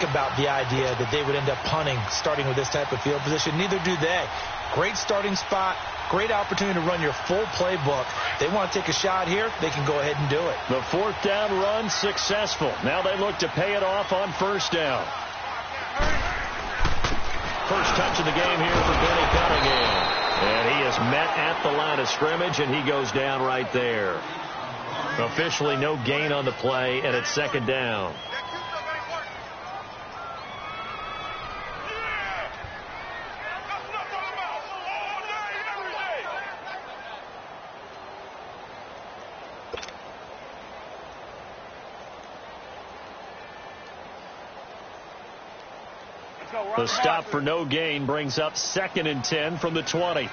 think about the idea that they would end up punting starting with this type of field position. Neither do they. Great starting spot, great opportunity to run your full playbook. They want to take a shot here, they can go ahead and do it. The fourth down run successful. Now they look to pay it off on first down. First touch of the game here for Benny Cunningham. And he is met at the line of scrimmage, and he goes down right there. Officially no gain on the play, and it's second down. The stop for no gain brings up 2nd and 10 from the 20. 18.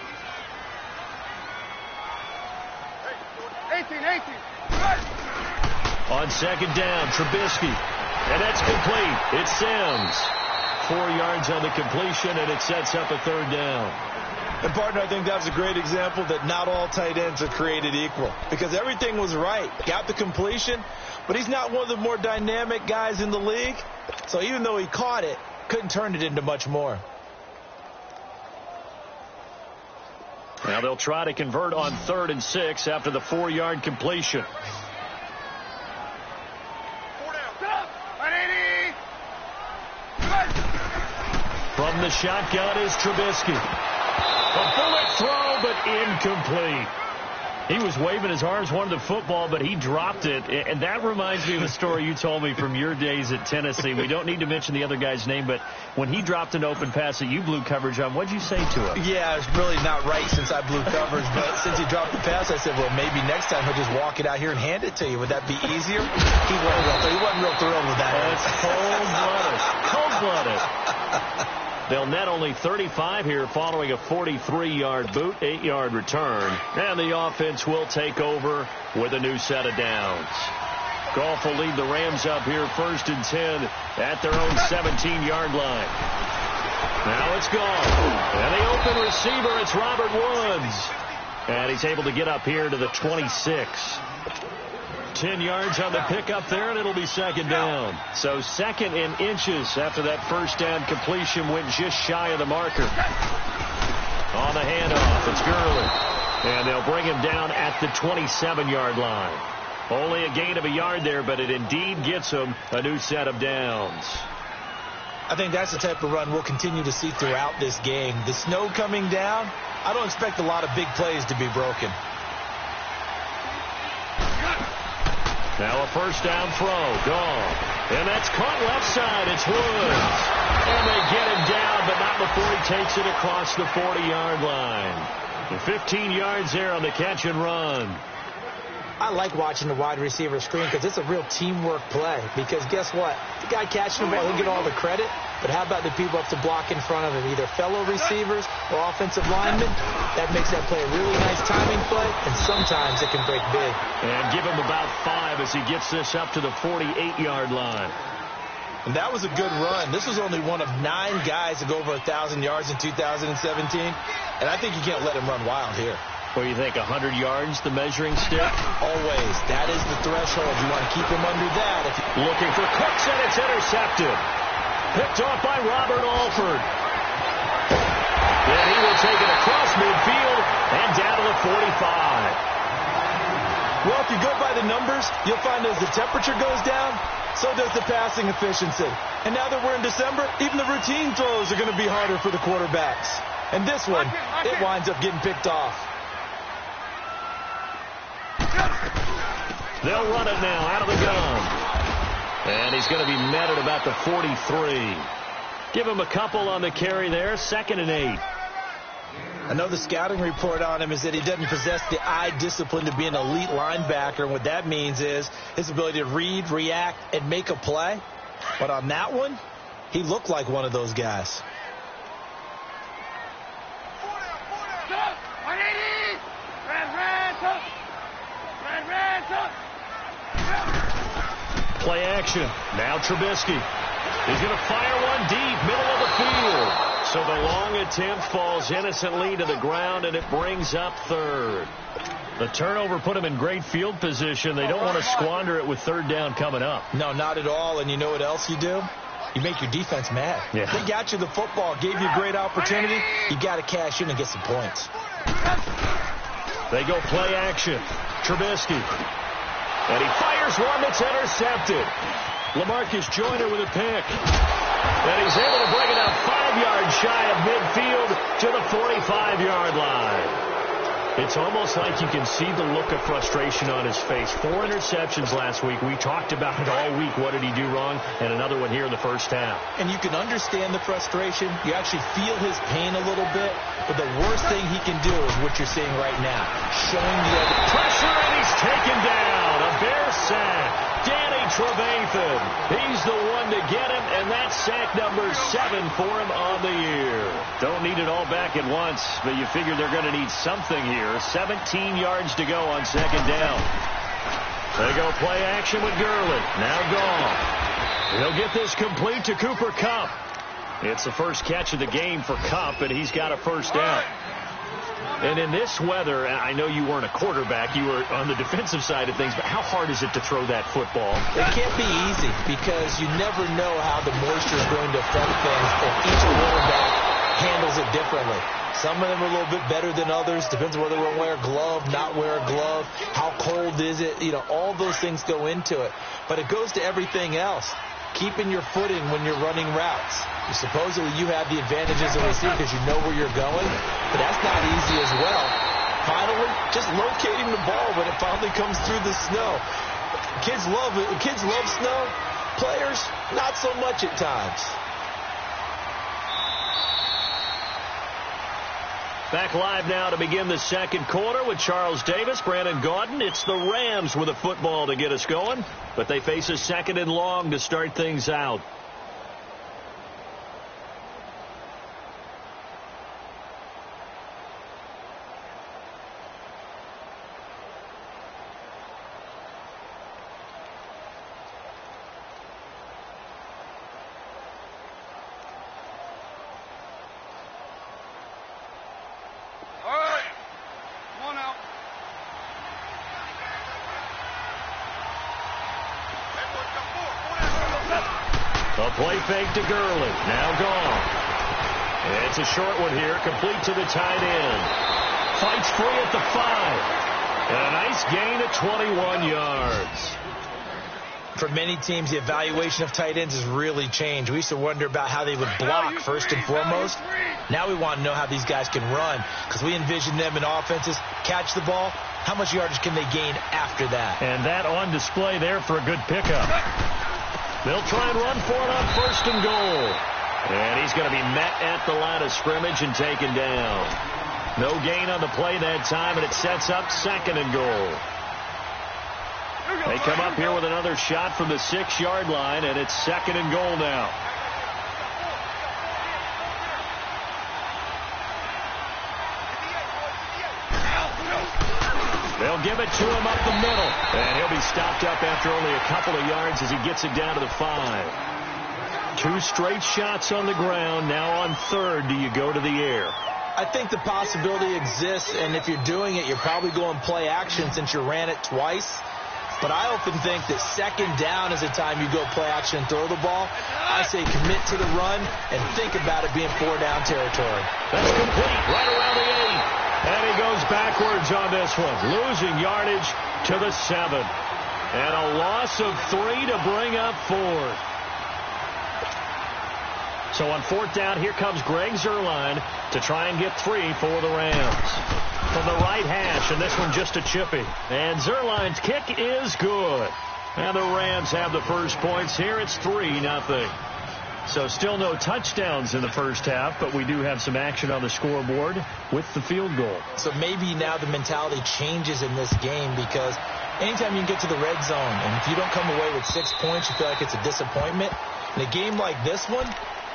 On second down, Trubisky. And that's complete. It's Sims. 4 yards on the completion, and it sets up a third down. And, partner, I think that was a great example that not all tight ends are created equal. Because everything was right. Got the completion, but he's not one of the more dynamic guys in the league. So even though he caught it, couldn't turn it into much more. Now they'll try to convert on 3rd and 6 after the 4-yard completion. From the shotgun is Trubisky. A bullet throw, but incomplete. He was waving his arms, wanted the football, but he dropped it. And that reminds me of a story you told me from your days at Tennessee. We don't need to mention the other guy's name, but when he dropped an open pass that you blew coverage on, what'd you say to him? Yeah, it's really not right since I blew coverage, but since he dropped the pass, I said, well, maybe next time he'll just walk it out here and hand it to you. Would that be easier? He wasn't real thrilled with that. That's cold-blooded. Cold-blooded. They'll net only 35 here following a 43-yard boot, 8-yard return. And the offense will take over with a new set of downs. Goff will lead the Rams up here 1st and 10 at their own 17-yard line. Now it's Goff. And the open receiver, it's Robert Woods. And he's able to get up here to the 26. 10 yards on the pickup there, and it'll be second down. So 2nd and inches after that first down completion went just shy of the marker. On the handoff, it's Gurley. And they'll bring him down at the 27-yard line. Only a gain of a yard there, but it indeed gets him a new set of downs. I think that's the type of run we'll continue to see throughout this game. The snow coming down, I don't expect a lot of big plays to be broken. Now a first down throw. Gone. And that's caught left side. It's Woods. And they get him down, but not before he takes it across the 40-yard line. 15 yards there on the catch and run. I like watching the wide receiver screen because it's a real teamwork play. Because guess what? The guy catching the ball, he'll get all the credit. But how about the people up to block in front of him, either fellow receivers or offensive linemen? That makes that play a really nice timing play, and sometimes it can break big. And give him about 5 as he gets this up to the 48-yard line. And that was a good run. This was only one of 9 guys to go over 1,000 yards in 2017. And I think you can't let him run wild here. What do you think, 100 yards, the measuring stick? Always. That is the threshold. You want to keep him under that. Looking for Cooks, and it's intercepted. Picked off by Robert Alford. And he will take it across midfield and down to the 45. Well, if you go by the numbers, you'll find as the temperature goes down, so does the passing efficiency. And now that we're in December, even the routine throws are going to be harder for the quarterbacks. And this one, it winds up getting picked off. They'll run it now out of the gun. And he's going to be met at about the 43. Give him a couple on the carry there. 2nd and 8. I know the scouting report on him is that he doesn't possess the eye discipline to be an elite linebacker. And what that means is his ability to read, react, and make a play. But on that one, he looked like one of those guys. Play action. Now Trubisky. He's going to fire one deep, middle of the field. So the long attempt falls innocently to the ground, and it brings up 3rd. The turnover put him in great field position. They don't want to squander it with 3rd down coming up. No, not at all. And you know what else you do? you make your defense mad. Yeah. They got you the football, gave you a great opportunity. You got to cash in and get some points. They go play action. Trubisky. And he fires one that's intercepted. LaMarcus Joyner with a pick. And he's able to bring it up 5 yards shy of midfield to the 45-yard line. It's almost like you can see the look of frustration on his face. 4 interceptions last week. We talked about it all week. What did he do wrong? And another one here in the first half. And you can understand the frustration. You actually feel his pain a little bit. But the worst thing he can do is what you're seeing right now. Showing the other pressure, and he's taken down. A Bear sack. Danny Trevathan. He's the one to get him, and that's sack number 7 for him on the year. Don't need it all back at once, but you figure they're going to need something here. 17 yards to go on second down. They go play action with Gurley. Now gone. He'll get this complete to Cooper Kupp. It's the first catch of the game for Kupp, and he's got a first down. And in this weather, I know you weren't a quarterback. You were on the defensive side of things, but how hard is it to throw that football? It can't be easy because you never know how the moisture is going to affect things, and each quarterback handles it differently. Some of them are a little bit better than others. Depends on whether we'll wear a glove, not wear a glove. How cold is it? You know, all those things go into it. But it goes to everything else. Keeping your footing when you're running routes. Supposedly you have the advantages of receiver because you know where you're going, but that's not easy as well. Finally, just locating the ball when it finally comes through the snow. Kids love it. Kids love snow. Players, not so much at times. Back live now to begin the second quarter with Charles Davis, Brandon Gaudin. It's the Rams with a football to get us going, but they face a 2nd and long to start things out. A play fake to Gurley. Now gone. It's a short one here, complete to the tight end. Fights free at the 5. And a nice gain at 21 yards. For many teams, the evaluation of tight ends has really changed. We used to wonder about how they would block first and foremost. Now we want to know how these guys can run because we envision them in offenses. Catch the ball. How much yardage can they gain after that? And that on display there for a good pickup. They'll try and run for it on 1st and goal. And he's going to be met at the line of scrimmage and taken down. No gain on the play that time, and it sets up 2nd and goal. They come up here with another shot from the 6-yard line, and it's 2nd and goal now. They'll give it to him up the middle. And he'll be stopped up after only a couple of yards as he gets it down to the 5. 2 straight shots on the ground. Now on 3rd, do you go to the air? I think the possibility exists, and if you're doing it, you're probably going play action since you ran it twice. But I often think that 2nd down is the time you go play action and throw the ball. I say commit to the run and think about it being 4-down territory. That's complete right around the 8. And he goes backwards on this one, losing yardage to the 7. And a loss of 3 to bring up 4th. So on 4th down, here comes Greg Zuerlein to try and get 3 for the Rams. From the right hash, and this one just a chippy. And Zuerlein's kick is good. And the Rams have the first points here. It's 3-0. So still no touchdowns in the first half, but we do have some action on the scoreboard with the field goal. So maybe now the mentality changes in this game because anytime you can get to the red zone, and if you don't come away with 6 points, you feel like it's a disappointment. In a game like this one,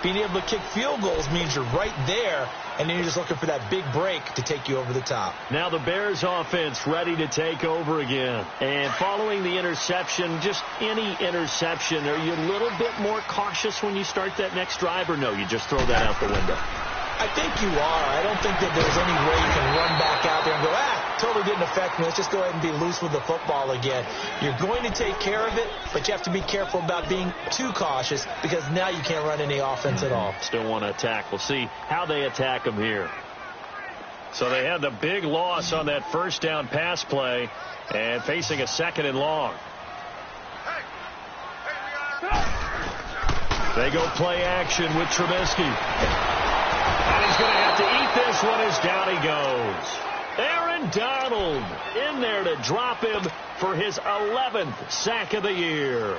being able to kick field goals means you're right there, and then you're just looking for that big break to take you over the top. Now the Bears offense ready to take over again. And following the interception, just any interception, are you a little bit more cautious when you start that next drive, or no, you just throw that out the window? I think you are. I don't think that there's any way you can run back out there and go, totally didn't affect me. Let's just go ahead and be loose with the football again. You're going to take care of it, but you have to be careful about being too cautious because now you can't run any offense at all. Still want to attack. We'll see how they attack them here. So they had the big loss on that first down pass play and facing a 2nd and long. They go play action with Trubisky. And he's going to have to eat this one as down he goes. Aaron Donald in there to drop him for his 11th sack of the year.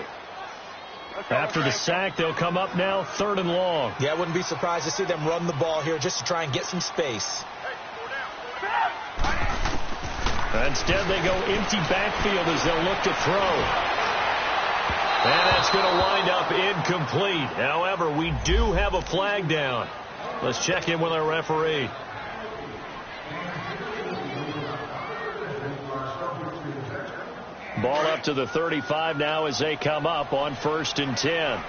After the sack, they'll come up now 3rd and long. Yeah, I wouldn't be surprised to see them run the ball here just to try and get some space. Instead, they go empty backfield as they'll look to throw. And that's going to wind up incomplete. However, we do have a flag down. Let's check in with our referee. Ball up to the 35 now as they come up on 1st and 10.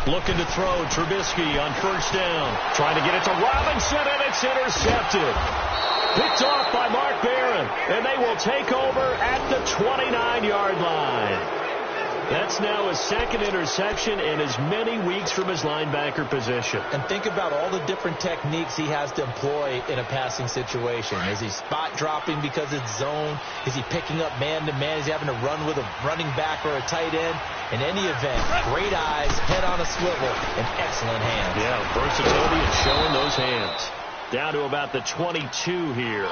Looking to throw Trubisky on 1st down. Trying to get it to Robinson, and it's intercepted. Picked off by Mark Barron, and they will take over at the 29-yard line. That's now his 2nd interception in as many weeks from his linebacker position. And think about all the different techniques he has to employ in a passing situation. Is he spot dropping because it's zone? Is he picking up man-to-man? Is he having to run with a running back or a tight end? In any event, great eyes, head on a swivel, and excellent hands. Yeah, versatility and showing those hands. Down to about the 22 here.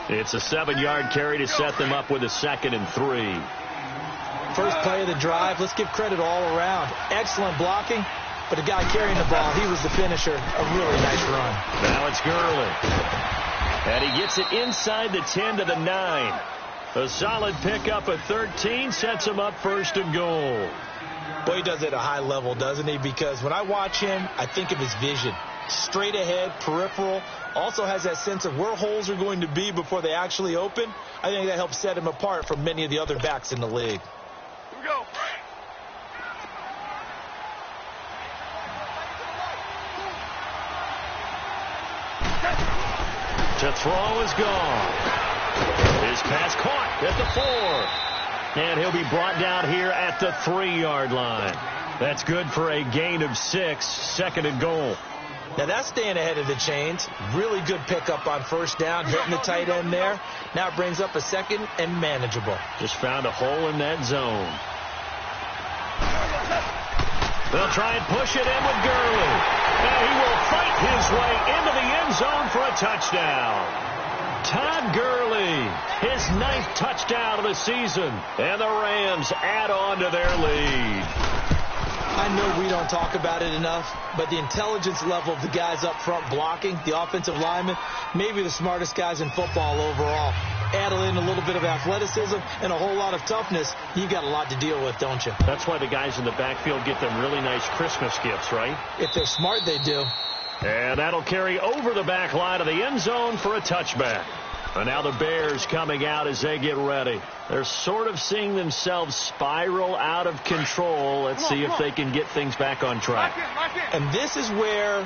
It's a 7-yard carry to set them up with a 2nd and 3. First play of the drive, let's give credit all around. Excellent blocking, but the guy carrying the ball, he was the finisher. A really nice run. Now it's Gurley. And he gets it inside the 10 to the 9. A solid pickup at 13 sets him up 1st and goal. Well, he does it at a high level, doesn't he? Because when I watch him, I think of his vision. Straight ahead, peripheral. Also has that sense of where holes are going to be before they actually open. I think that helps set him apart from many of the other backs in the league. Here we go. To throw is gone. His pass caught at the 4. And he'll be brought down here at the 3-yard line. That's good for a gain of 6, 2nd and goal. Now that's staying ahead of the chains. Really good pickup on 1st down, hitting the tight end there. Now it brings up a 2nd and manageable. Just found a hole in that zone. They'll try and push it in with Gurley. And he will fight his way into the end zone for a touchdown. Todd Gurley, his 9th touchdown of the season. And the Rams add on to their lead. I know we don't talk about it enough, but the intelligence level of the guys up front blocking, the offensive linemen, maybe the smartest guys in football overall. Add in a little bit of athleticism and a whole lot of toughness, you got a lot to deal with, don't you? That's why the guys in the backfield get them really nice Christmas gifts, right? If they're smart, they do. And that'll carry over the back line of the end zone for a touchback. And now the Bears coming out as they get ready. They're sort of seeing themselves spiral out of control. Let's see if they can get things back on track. And this is where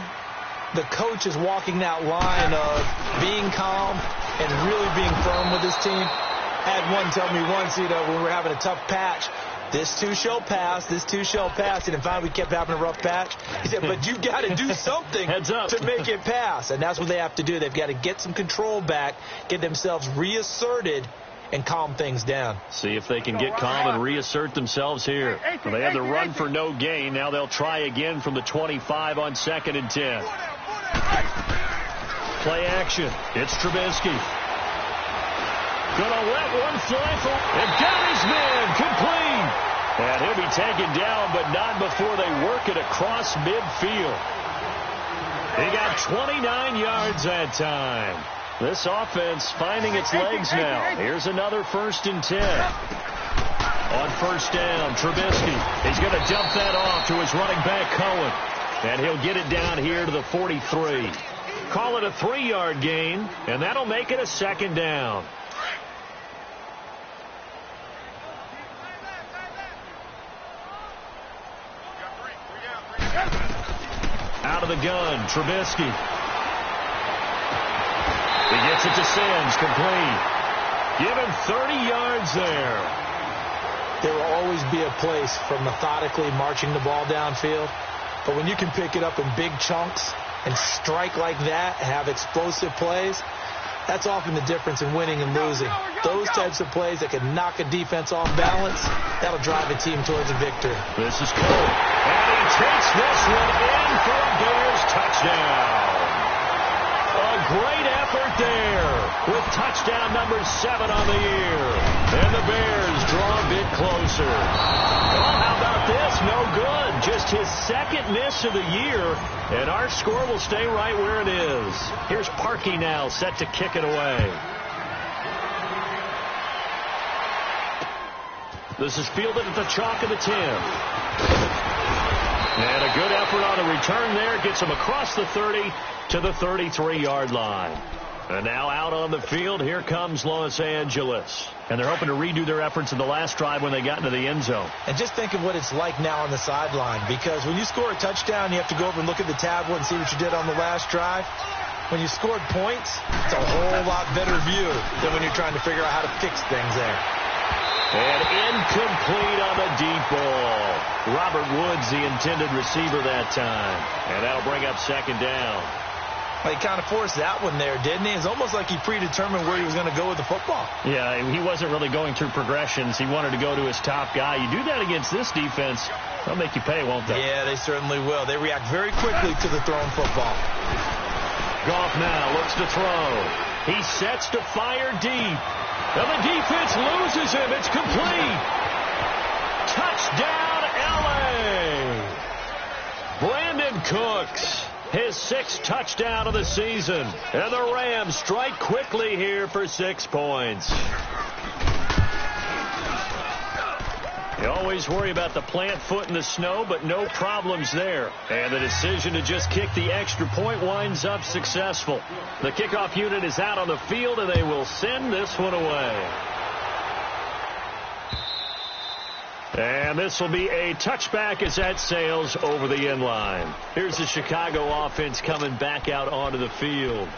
the coach is walking that line of being calm and really being firm with his team. I had one tell me once, when we were having a tough patch, this too shall pass, this too shall pass. And finally we kept having a rough patch. He said, but you've got to do something to make it pass. And that's what they have to do. They've got to get some control back, get themselves reasserted, and calm things down. See if they can get calm and reassert themselves here. Well, they had the run for no gain. Now they'll try again from the 25 on 2nd and 10. Play action. It's Trubisky. Gonna let one fly for, and got his man complete. And he'll be taken down, but not before they work it across midfield. He got 29 yards that time. This offense finding its legs now. Here's another 1st and 10. On 1st down, Trubisky. He's going to dump that off to his running back, Cohen. And he'll get it down here to the 43. Call it a 3-yard gain, and that'll make it a 2nd down. Out Out of the gun, Trubisky. He gets it to Sims, complete. Give him 30 yards there. There will always be a place for methodically marching the ball downfield. But when you can pick it up in big chunks and strike like that, have explosive plays, that's often the difference in winning and losing. Those types of plays that can knock a defense off balance, that'll drive a team towards a victory. This is Cole. And he takes this one in for a Bears touchdown. A great effort there with touchdown number 7 on the year. And the Bears draw a bit closer. Well, how about this? No good. Just his second miss of the year. And our score will stay right where it is. Here's Parkey now set to kick it away. This is fielded at the chalk of the 10. And a good effort on the return there. Gets him across the 30 to the 33-yard line. And now out on the field, here comes Los Angeles. And they're hoping to redo their efforts in the last drive when they got into the end zone. And just think of what it's like now on the sideline. Because when you score a touchdown, you have to go over and look at the tablet and see what you did on the last drive. When you scored points, it's a whole lot better view than when you're trying to figure out how to fix things there. And incomplete on the deep ball. Robert Woods, the intended receiver that time. And that'll bring up second down. Well, he kind of forced that one there, didn't he? It's almost like he predetermined where he was going to go with the football. Yeah, he wasn't really going through progressions. He wanted to go to his top guy. You do that against this defense, they'll make you pay, won't they? Yeah, they certainly will. They react very quickly to the thrown football. Goff now looks to throw. He sets to fire deep. And the defense loses him. It's complete. Touchdown, L.A. Brandon Cooks, his 6th touchdown of the season. And the Rams strike quickly here for 6 points. You always worry about the plant foot in the snow, but no problems there. And the decision to just kick the extra point winds up successful. The kickoff unit is out on the field, and they will send this one away. And this will be a touchback as that sails over the end line. Here's the Chicago offense coming back out onto the field.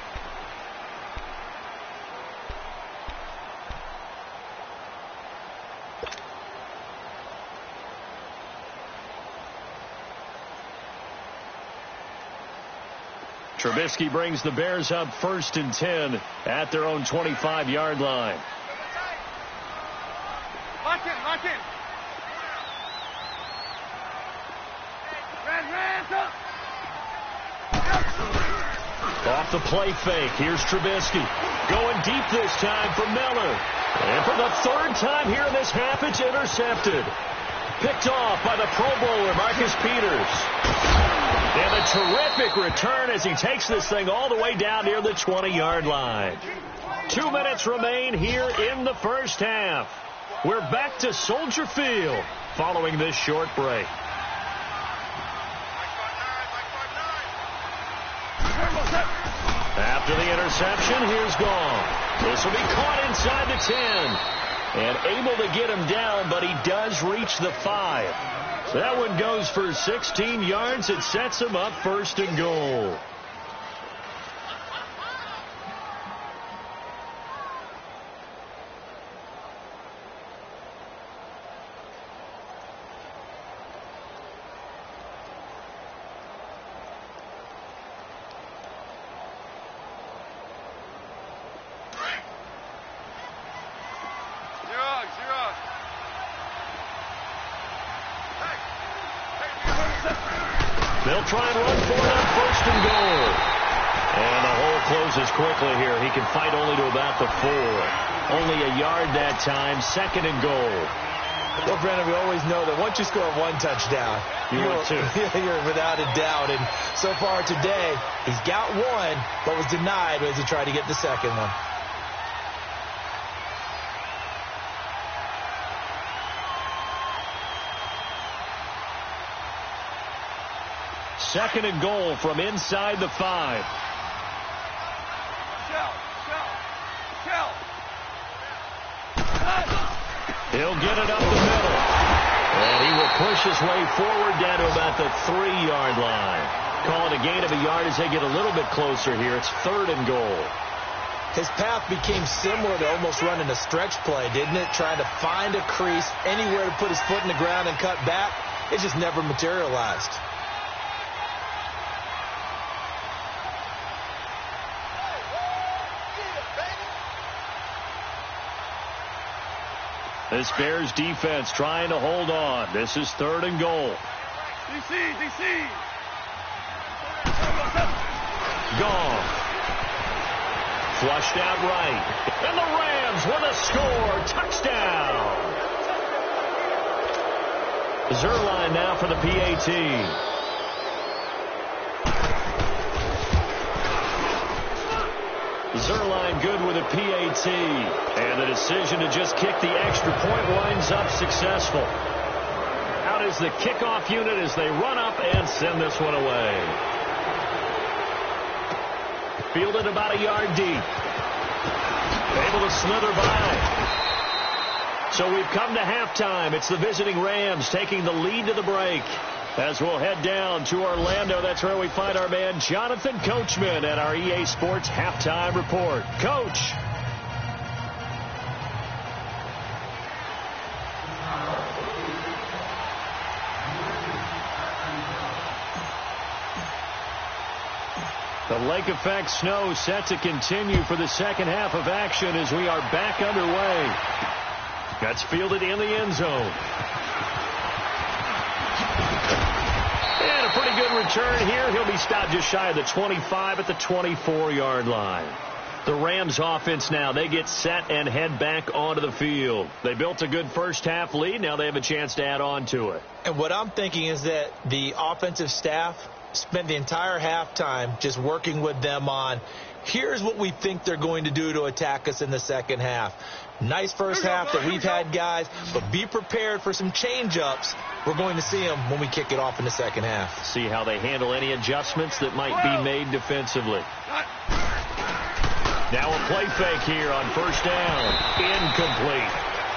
Trubisky brings the Bears up 1st and 10 at their own 25-yard line. Lock in. Off the play fake. Here's Trubisky. Going deep this time for Miller. And for the 3rd time here in this half, it's intercepted. Picked off by the Pro Bowler, Marcus Peters. And a terrific return as he takes this thing all the way down near the 20-yard line. 2 minutes remain here in the first half. We're back to Soldier Field following this short break. After the interception, here's Goff. This will be caught inside the 10. And able to get him down, but he does reach the 5. So that one goes for 16 yards. It sets him up 1st and goal. They'll try and run for it on 1st and goal. And the hole closes quickly here. He can fight only to about the 4. Only a yard that time. 2nd and goal. Well, Brennan, we always know that once you score 1 touchdown, you're without a doubt. And so far today, he's got 1, but was denied as he tried to get the 2nd one. Second and goal from inside the 5. He'll get it up the middle. And he will push his way forward down to about the 3-yard line. Call it a gain of a yard as they get a little bit closer here. It's 3rd and goal. His path became similar to almost running a stretch play, didn't it? Trying to find a crease, anywhere to put his foot in the ground and cut back. It just never materialized. This Bears defense trying to hold on. This is 3rd and goal. DC. Gone. Flushed out right. And the Rams with a score. Touchdown. Zerline now for the PAT. Zerline good with a PAT. And the decision to just kick the extra point winds up successful. Out is the kickoff unit as they run up and send this one away. Fielded about a yard deep. Able to slither by. So we've come to halftime. It's the visiting Rams taking the lead to the break. As we'll head down to Orlando, that's where we find our man Jonathan Coachman at our EA Sports Halftime Report. Coach. The lake effect snow set to continue for the second half of action as we are back underway. That's fielded in the end zone. And a pretty good return here. He'll be stopped just shy of the 25 at the 24-yard line. The Rams offense now, they get set and head back onto the field. They built a good first half lead. Now they have a chance to add on to it. And what I'm thinking is that the offensive staff spent the entire halftime just working with them on, here's what we think they're going to do to attack us in the second half. Nice first half that we've had, guys, but be prepared for some change-ups. We're going to see them when we kick it off in the second half. See how they handle any adjustments that might be made defensively. Now a play fake here on first down. Incomplete.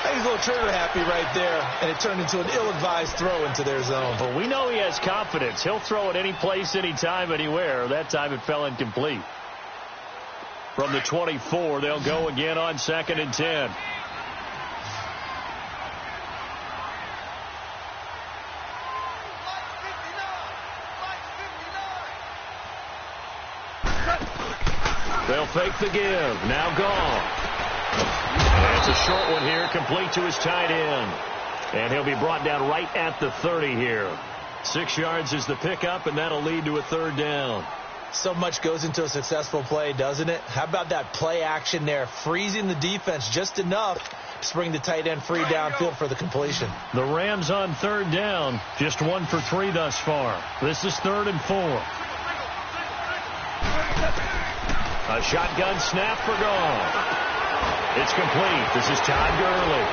He's a little trigger happy right there, and it turned into an ill-advised throw into their zone. But we know he has confidence. He'll throw it any place, anytime, anywhere. That time it fell incomplete. From the 24, they'll go again on 2nd and 10. They'll fake the give. Now gone. That's a short one here, complete to his tight end. And he'll be brought down right at the 30 here. 6 yards is the pickup, and that'll lead to a 3rd down. So much goes into a successful play, doesn't it? How about that play action there, freezing the defense just enough to bring the tight end free downfield for the completion. The Rams on 3rd down, just 1 for 3 thus far. This is 3rd and 4. A shotgun snap for Gall. It's complete. This is Todd Gurley.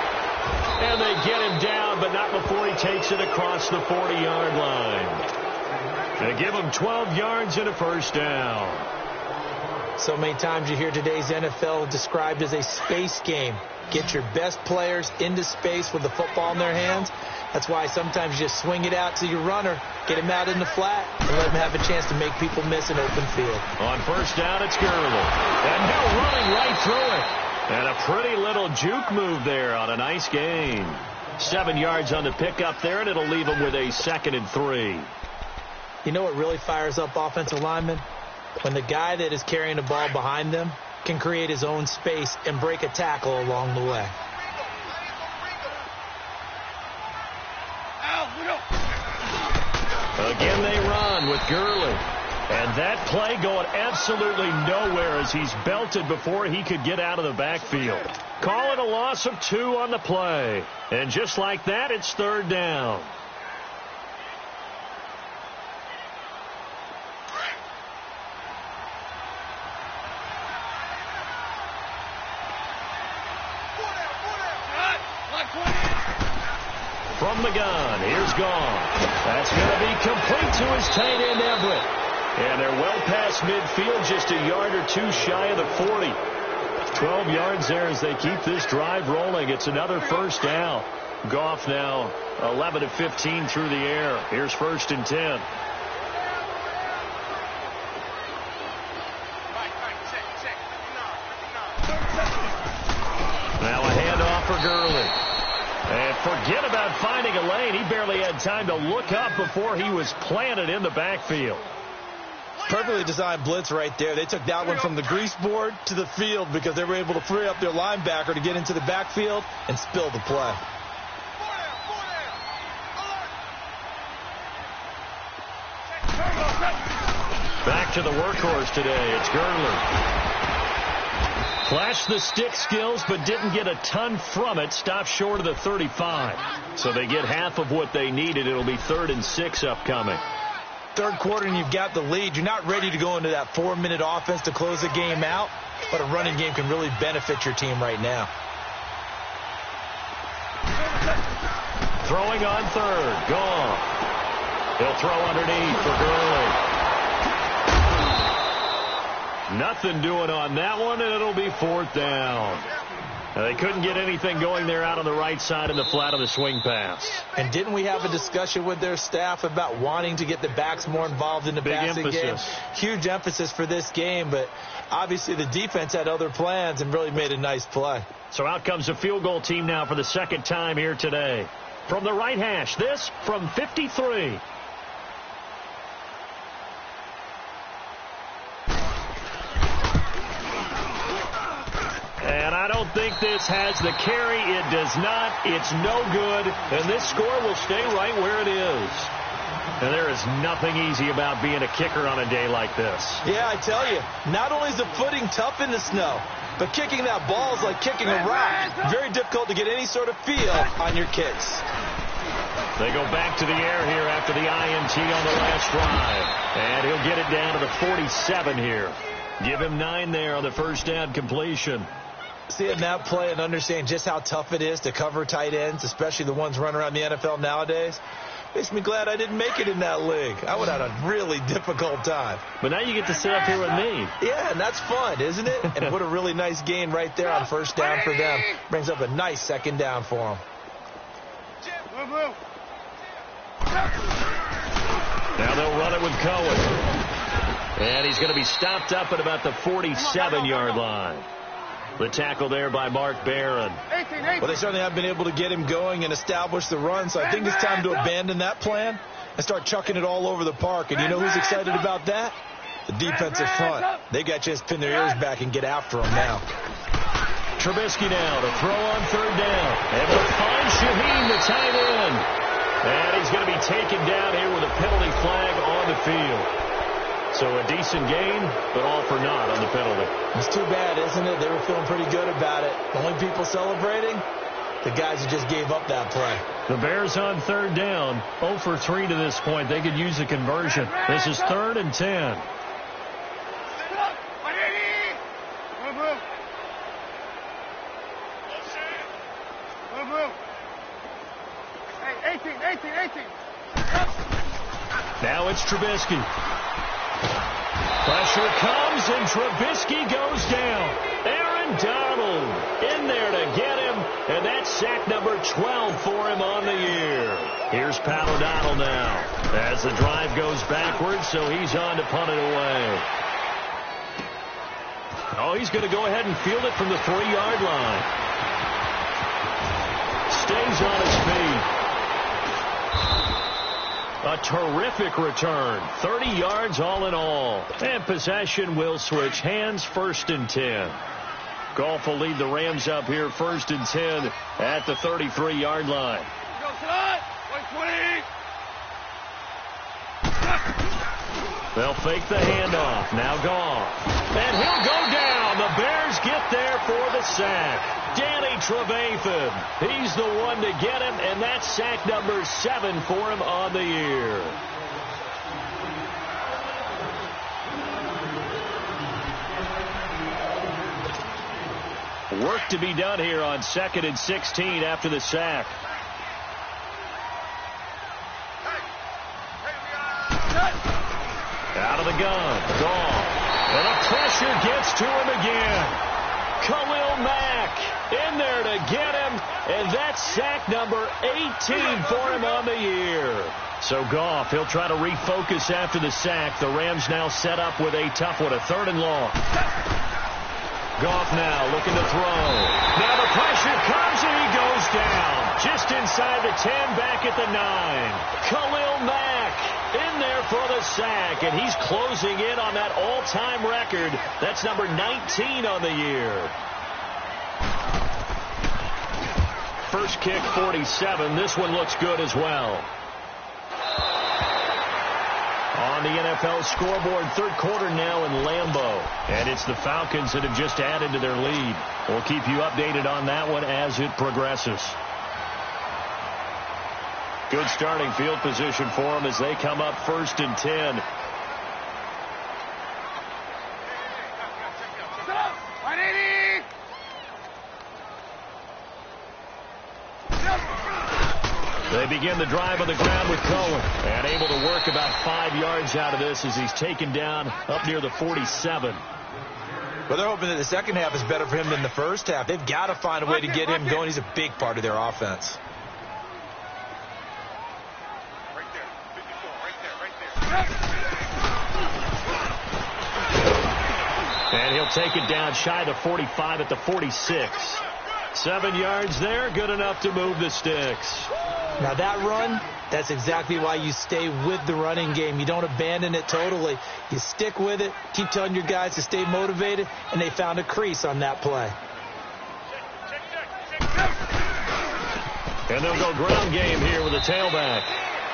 And they get him down, but not before he takes it across the 40-yard line. They give him 12 yards and a first down. So many times you hear today's NFL described as a space game. Get your best players into space with the football in their hands. That's why sometimes you just swing it out to your runner, get him out in the flat, and let him have a chance to make people miss an open field. On first down, it's Gurley. And now running right through it. And a pretty little juke move there on a nice gain. 7 yards on the pickup there, and it'll leave him with a 2nd and 3. You know what really fires up offensive linemen? When the guy that is carrying the ball behind them can create his own space and break a tackle along the way. Again they run with Gurley. And that play going absolutely nowhere as he's belted before he could get out of the backfield. Call it a loss of 2 on the play. And just like that, it's 3rd down. From the gun, here's Gall. That's going to be complete to his tight end, Everett. And they're well past midfield, just a yard or 2 shy of the 40. 12 yards there as they keep this drive rolling. It's another first down. Goff now 11 of 15 through the air. Here's 1st and 10. Forget about finding a lane. He barely had time to look up before he was planted in the backfield. Perfectly designed blitz right there. They took that one from the grease board to the field because they were able to free up their linebacker to get into the backfield and spill the play. Back to the workhorse today. It's Gurley. Flashed the stick skills, but didn't get a ton from it. Stopped short of the 35. So they get half of what they needed. It'll be 3rd and 6 upcoming. Third quarter and you've got the lead. You're not ready to go into that 4-minute offense to close the game out, but a running game can really benefit your team right now. Throwing on 3rd. Gone. He'll throw underneath for Gurley. Nothing doing on that one, and it'll be 4th down. Now, they couldn't get anything going there out on the right side in the flat of the swing pass. And didn't we have a discussion with their staff about wanting to get the backs more involved in the passing game? Huge emphasis for this game, but obviously the defense had other plans and really made a nice play. So out comes a field goal team now for the 2nd time here today. From the right hash, this from 53. And I don't think this has the carry. It does not. It's no good. And this score will stay right where it is. And there is nothing easy about being a kicker on a day like this. Yeah, I tell you, not only is the footing tough in the snow, but kicking that ball is like kicking a rock. Very difficult to get any sort of feel on your kicks. They go back to the air here after the INT on the last drive. And he'll get it down to the 47 here. Give him 9 there on the first down completion. Seeing that play and understanding just how tough it is to cover tight ends, especially the ones running around the NFL nowadays, makes me glad I didn't make it in that league. I would have had a really difficult time. But now you get to sit up here with me. Yeah, and that's fun, isn't it? And what a really nice gain right there on first down for them. Brings up a nice 2nd down for them. Now they'll run it with Cohen. And he's going to be stopped up at about the 47-yard line. The tackle there by Mark Barron. Well, they certainly have been able to get him going and establish the run, so I think it's time to abandon that plan and start chucking it all over the park. And you know who's excited about that? The defensive front. They got to just pin their ears back and get after him now. Trubisky now to throw on 3rd down. Able to find Shaheen, the tight end. And he's going to be taken down here with a penalty flag on the field. So a decent gain, but all for naught on the penalty. It's too bad, isn't it? They were feeling pretty good about it. The only people celebrating, the guys who just gave up that play. The Bears on 3rd down, 0 for 3 to this point. They could use a conversion. This is 3rd and 10. Now it's Trubisky. Pressure comes, and Trubisky goes down. Aaron Donald in there to get him, and that's sack number 12 for him on the year. Here's Pat O'Donnell now as the drive goes backwards, so he's on to punt it away. Oh, he's going to go ahead and field it from the 3-yard line. Stays on his feet. A terrific return. 30 yards all in all. And possession will switch hands. 1st and 10. Goff will lead the Rams up here 1st and 10 at the 33-yard line. They'll fake the handoff. Now Goff. And he'll go down. The Bears get there for the sack. Danny Trevathan. He's the one to get him, and that's sack number 7 for him on the year. Work to be done here on 2nd and 16 after the sack. Out of the gun. Goff. And the pressure gets to him again. Khalil Mack in there to get him, and that's sack number 18 for him on the year. So Goff, he'll try to refocus after the sack. The Rams now set up with a tough one, a 3rd and long. Goff now looking to throw. Now the pressure comes, and he goes down. Just inside the 10, back at the 9. Khalil Mack in there for the sack, and he's closing in on that all-time record. That's number 19 on the year. First kick, 47. This one looks good as well. On the NFL scoreboard, third quarter now in Lambeau. And it's the Falcons that have just added to their lead. We'll keep you updated on that one as it progresses. Good starting field position for them as they come up 1st and 10. They begin the drive on the ground with Cohen. And able to work about 5 yards out of this as he's taken down up near the 47. Well, they're hoping that the second half is better for him than the first half. They've got to find a way to get him going. He's a big part of their offense. And he'll take it down shy of the 45 at the 46. 7 yards there, good enough to move the sticks. Now that run, that's exactly why you stay with the running game. You don't abandon it totally. You stick with it, keep telling your guys to stay motivated, and they found a crease on that play. And they'll go ground game here with a tailback.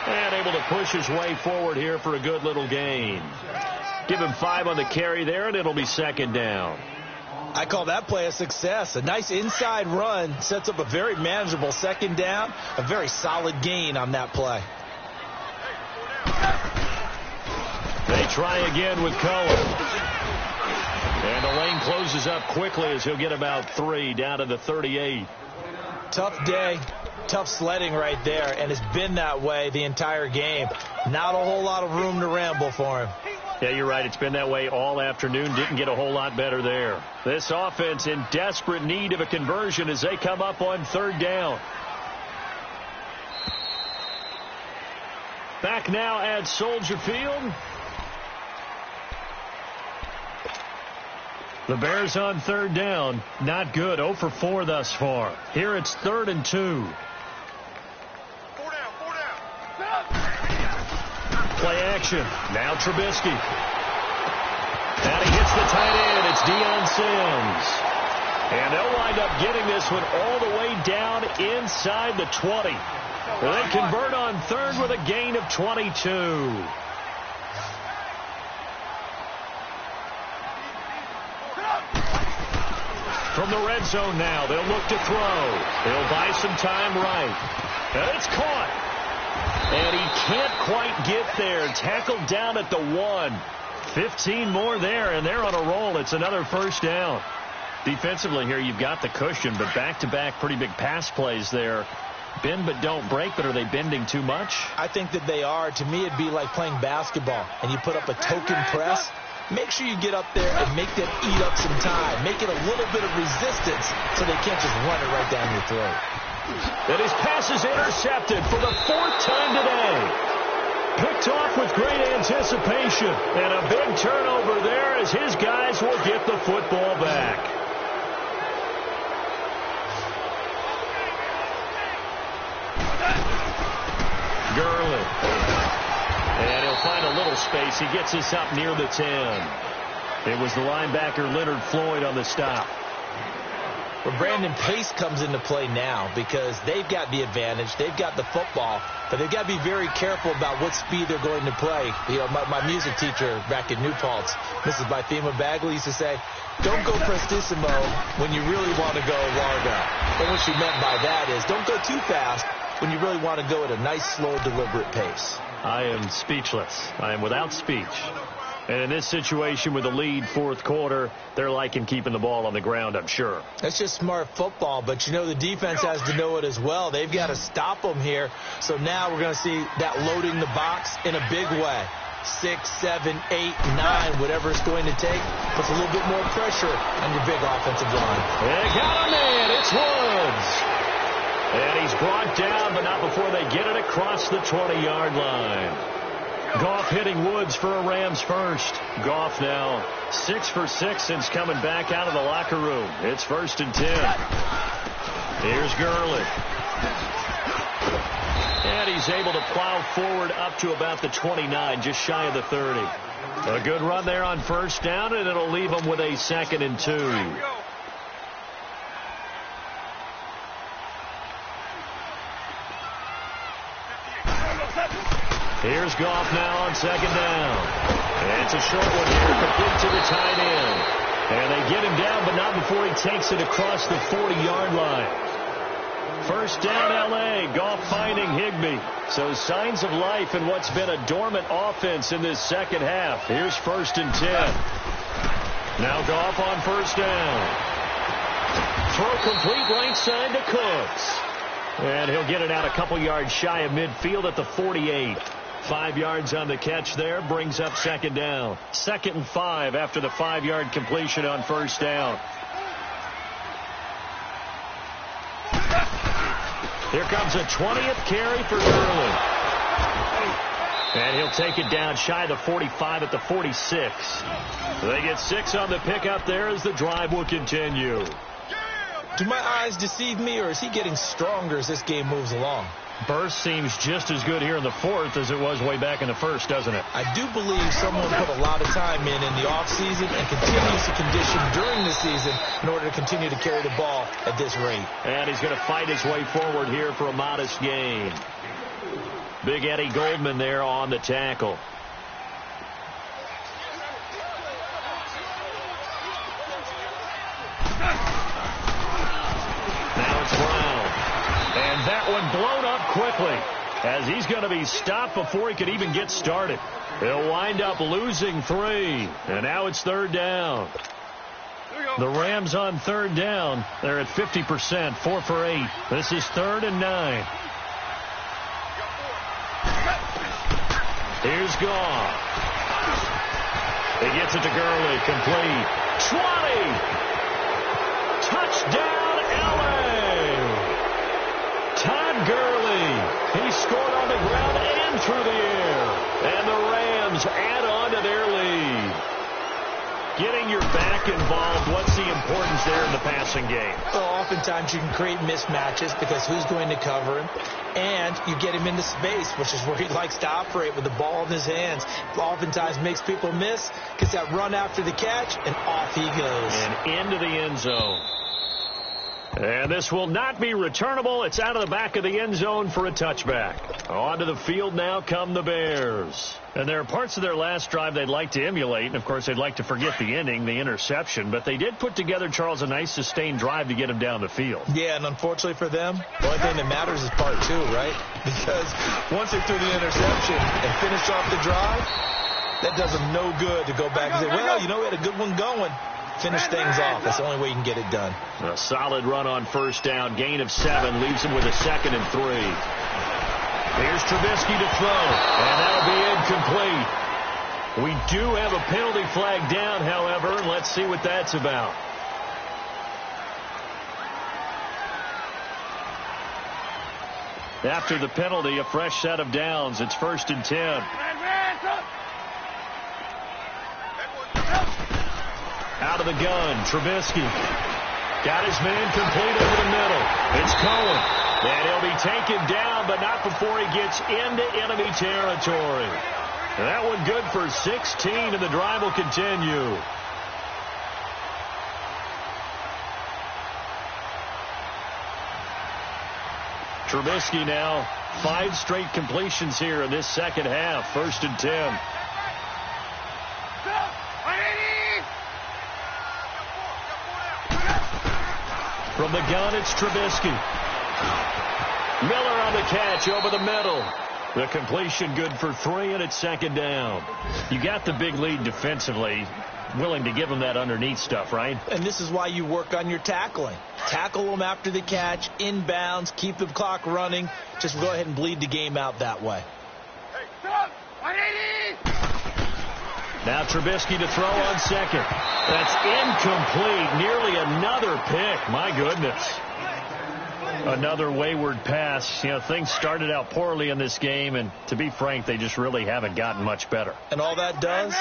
And able to push his way forward here for a good little gain. Give him 5 on the carry there, and it'll be second down. I call that play a success. A nice inside run sets up a very manageable second down. A very solid gain on that play. They try again with Cohen. And the lane closes up quickly as he'll get about 3 down to the 38. Tough day. Tough sledding right there, and it's been that way the entire game. Not a whole lot of room to ramble for him. Yeah, you're right. It's been that way all afternoon. Didn't get a whole lot better there. This offense in desperate need of a conversion as they come up on 3rd down. Back now at Soldier Field. The Bears on 3rd down. Not good. 0 for 4 thus far. Here it's 3rd and 2. Play action. Now Trubisky. And he hits the tight end. It's Deion Sims. And they'll wind up getting this one all the way down inside the 20. They convert on 3rd with a gain of 22. From the red zone now, they'll look to throw. They'll buy some time right. And it's caught. And he can't quite get there. Tackled down at the 1. 15 more there, and they're on a roll. It's another first down. Defensively here, you've got the cushion, but back-to-back pretty big pass plays there. Bend but don't break, but are they bending too much? I think that they are. To me, it'd be like playing basketball, and you put up a token press. Make sure you get up there and make them eat up some time. Make it a little bit of resistance so they can't just run it right down your throat. And his pass is intercepted for the 4th time today. Picked off with great anticipation. And a big turnover there as his guys will get the football back. Gurley. And he'll find a little space. He gets us up near the 10. It was the linebacker Leonard Floyd on the stop. Well, Brandon, pace comes into play now because they've got the advantage. They've got the football, but they've got to be very careful about what speed they're going to play. You know, my music teacher back in New Paltz, Mrs. Bythema Bagley, used to say, don't go prestissimo when you really want to go largo. And what she meant by that is don't go too fast when you really want to go at a nice, slow, deliberate pace. I am speechless. I am without speech. And in this situation with the lead 4th quarter, they're liking keeping the ball on the ground, I'm sure. That's just smart football, but you know the defense has to know it as well. They've got to stop them here. So now we're going to see that loading the box in a big way. 6, 7, 8, 9, whatever it's going to take, puts a little bit more pressure on your big offensive line. They got a man. It's Woods. And he's brought down, but not before they get it across the 20-yard line. Goff hitting Woods for a Rams first. Goff now 6 for 6 since coming back out of the locker room. It's 1st and 10. Here's Gurley. he's able to plow forward up to about the 29, just shy of the 30. A good run there on first down, and it'll leave him with a 2nd and 2. Here's Goff now on 2nd down. And it's a short one here, complete to the tight end. And they get him down, but not before he takes it across the 40-yard line. First down, L.A. Goff finding Higbee. So signs of life in what's been a dormant offense in this second half. Here's 1st and 10. Now Goff on first down. Throw complete right side to Cooks. And he'll get it out a couple yards shy of midfield at the 48. 5 yards on the catch there, brings up 2nd down. 2nd and 5 after the 5-yard completion on first down. Here comes a 20th carry for Gurley. And he'll take it down shy of the 45 at the 46. They get 6 on the pickup there as the drive will continue. Do my eyes deceive me, or is he getting stronger as this game moves along? Burst seems just as good here in the 4th as it was way back in the 1st, doesn't it? I do believe someone put a lot of time in the offseason and continues to condition during the season in order to continue to carry the ball at this rate. And he's going to fight his way forward here for a modest gain. Big Eddie Goldman there on the tackle. Now it's Brown. And that one blown up quickly as he's going to be stopped before he could even get started. He'll wind up losing 3. And now it's 3rd down. The Rams on 3rd down. They're at 50%, 4 for 8. This is 3rd and 9. Here's Goff. He gets it to Gurley, complete. 20! Touchdown, L.A.! Todd Gurley. He scored on the ground and through the air. And the Rams add on to their lead. Getting your back involved, what's the importance there in the passing game? Well, oftentimes you can create mismatches because who's going to cover him? And you get him into space, which is where he likes to operate with the ball in his hands. Oftentimes makes people miss, gets that run after the catch, and off he goes. And into the end zone. And this will not be returnable. It's out of the back of the end zone for a touchback. Onto the field now come the Bears. And there are parts of their last drive they'd like to emulate. And, of course, they'd like to forget the ending, the interception. But they did put together, Charles, a nice sustained drive to get him down the field. Yeah, and unfortunately for them, the only thing that matters is part 2, right? Because once they threw the interception and finished off the drive, that does them no good to go back and say, well, you know, we had a good one going. Finish things off. That's the only way you can get it done. A solid run on first down. Gain of 7 leaves him with a 2nd and 3. Here's Trubisky to throw, and that'll be incomplete. We do have a penalty flag down, however, and let's see what that's about. After the penalty, a fresh set of downs. It's 1st and 10. Out of the gun, Trubisky. Got his man complete over the middle. It's Cohen. And he'll be taken down, but not before he gets into enemy territory. And that one good for 16, and the drive will continue. Trubisky now 5 straight completions here in this second half. 1st and 10. From the gun, it's Trubisky. Miller on the catch over the middle. The completion good for 3, and it's 2nd down. You got the big lead defensively. Willing to give them that underneath stuff, right? And this is why you work on your tackling. Tackle them after the catch, inbounds, keep the clock running. Just go ahead and bleed the game out that way. Now Trubisky to throw on 2nd. That's incomplete. Nearly another pick. My goodness. Another wayward pass. You know, things started out poorly in this game, and to be frank, they just really haven't gotten much better. And all that does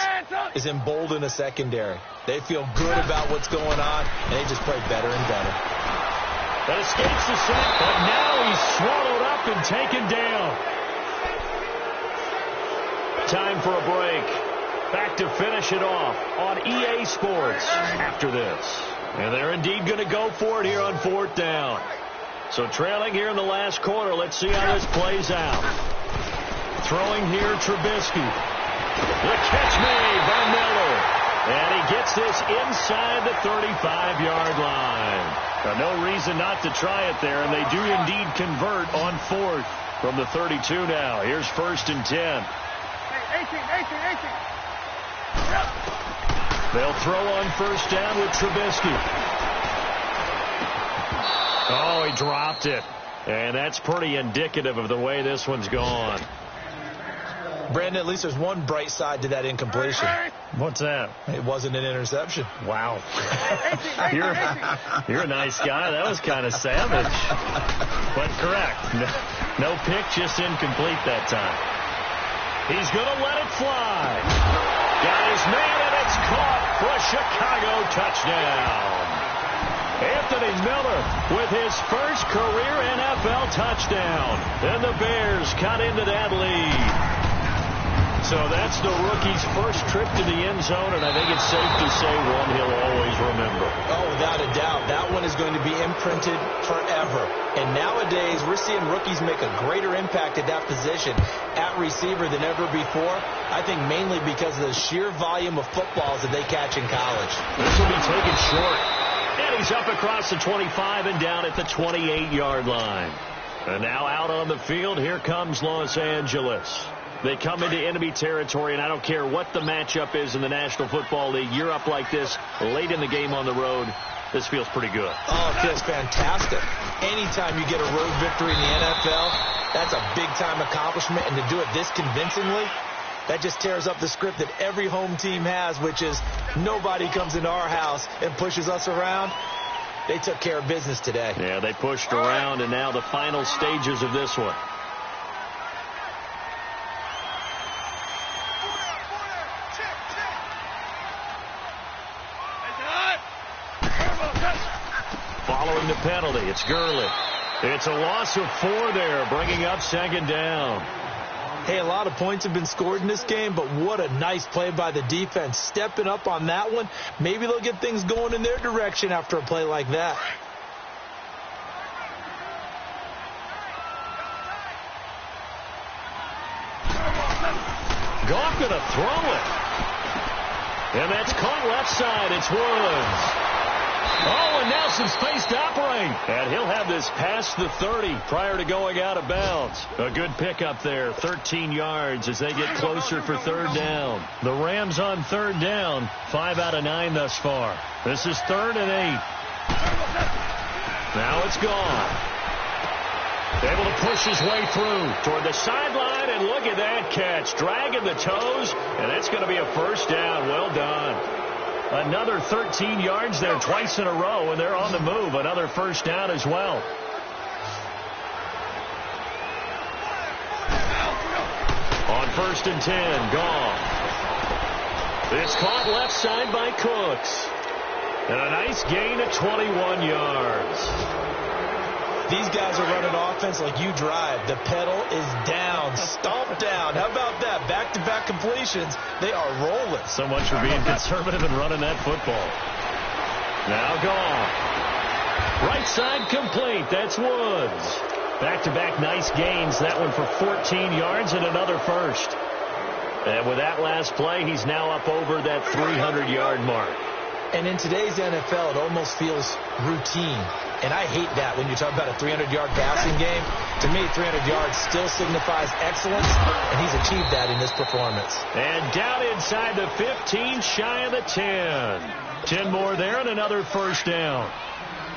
is embolden a secondary. They feel good about what's going on, and they just play better and better. That escapes the sack, but now he's swallowed up and taken down. time for a break. Back to finish it off on EA Sports after this. And they're indeed going to go for it here on 4th down. So trailing here in the last quarter. Let's see how this plays out. Throwing here, Trubisky. The catch made by Miller. And he gets this inside the 35-yard line. Now, no reason not to try it there, and they do indeed convert on 4th from the 32 now. Here's 1st and 10. 18. They'll throw on 1st down with Trubisky. Oh, he dropped it. And that's pretty indicative of the way this one's gone. Brandon, at least there's one bright side to that incompletion. What's that? It wasn't an interception. Wow. You're a nice guy. That was kind of savage. But correct. No pick, just incomplete that time. He's going to let it fly. Got his man, and it's caught for a Chicago touchdown. Anthony Miller with his first career NFL touchdown. And the Bears cut into that lead. So that's the rookie's first trip to the end zone, and I think it's safe to say one he'll always remember. Oh, without a doubt. That one is going to be imprinted forever. And nowadays, we're seeing rookies make a greater impact at that position at receiver than ever before. I think mainly because of the sheer volume of footballs that they catch in college. This will be taken short. And he's up across the 25 and down at the 28-yard line. And now out on the field, here comes Los Angeles. They come into enemy territory, and I don't care what the matchup is in the National Football League. You're up like this late in the game on the road. This feels pretty good. Oh, it feels fantastic. Anytime you get a road victory in the NFL, that's a big-time accomplishment. And to do it this convincingly, that just tears up the script that every home team has, which is nobody comes into our house and pushes us around. They took care of business today. Yeah, they pushed around, and now the final stages of this one. Following the penalty, it's Gurley. It's a loss of 4 there, bringing up 2nd down. Hey, a lot of points have been scored in this game, but what a nice play by the defense. Stepping up on that one, maybe they'll get things going in their direction after a play like that. Goff going to throw it. And that's caught left side. It's Woods. Oh, and now some space to operate. And he'll have this past the 30 prior to going out of bounds. A good pickup there, 13 yards as they get closer for 3rd down. The Rams on 3rd down, 5 out of 9 thus far. This is 3rd and 8. Now it's gone. Able to push his way through toward the sideline, and look at that catch. Dragging the toes, and that's going to be a 1st down. Well done. Another 13 yards there twice in a row, and they're on the move. Another 1st down as well. On 1st and 10, Goff. It's caught left side by Cooks. And a nice gain of 21 yards. These guys are running offense like you drive. The pedal is down, stomped down. How about that? Back-to-back completions. They are rolling. So much for being conservative and running that football. Now Goff. Right side complete. That's Woods. Back-to-back nice gains. That one for 14 yards and another 1st. And with that last play, he's now up over that 300-yard mark. And in today's NFL, it almost feels routine. And I hate that when you talk about a 300-yard passing game. To me, 300 yards still signifies excellence, and he's achieved that in this performance. And down inside the 15, shy of the 10. 10 more there and another 1st down.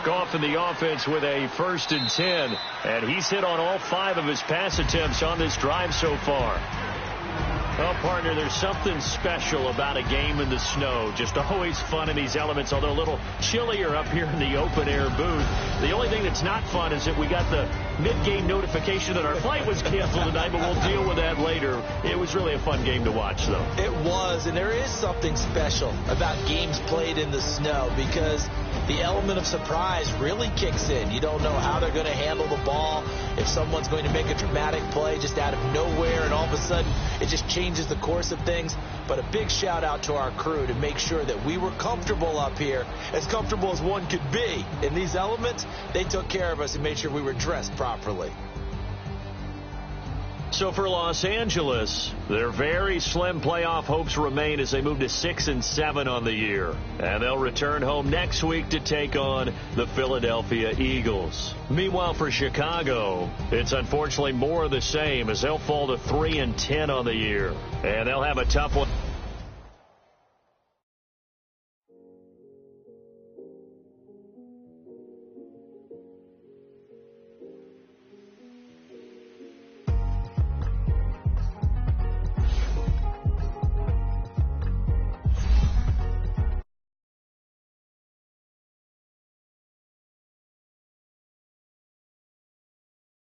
Goff in the offense with a 1st and 10, and he's hit on all 5 of his pass attempts on this drive so far. Well, partner, there's something special about a game in the snow. Just always fun in these elements, although a little chillier up here in the open-air booth. The only thing that's not fun is that we got the mid-game notification that our flight was canceled tonight, but we'll deal with that later. It was really a fun game to watch, though. It was, and there is something special about games played in the snow because the element of surprise really kicks in. You don't know how they're going to handle the ball, if someone's going to make a dramatic play just out of nowhere, and all of a sudden it just changes the course of things. But a big shout out to our crew to make sure that we were comfortable up here, as comfortable as one could be. In these elements, they took care of us and made sure we were dressed properly. So for Los Angeles, their very slim playoff hopes remain as they move to 6-7 on the year. And they'll return home next week to take on the Philadelphia Eagles. Meanwhile, for Chicago, it's unfortunately more of the same as they'll fall to 3-10 on the year. And they'll have a tough one.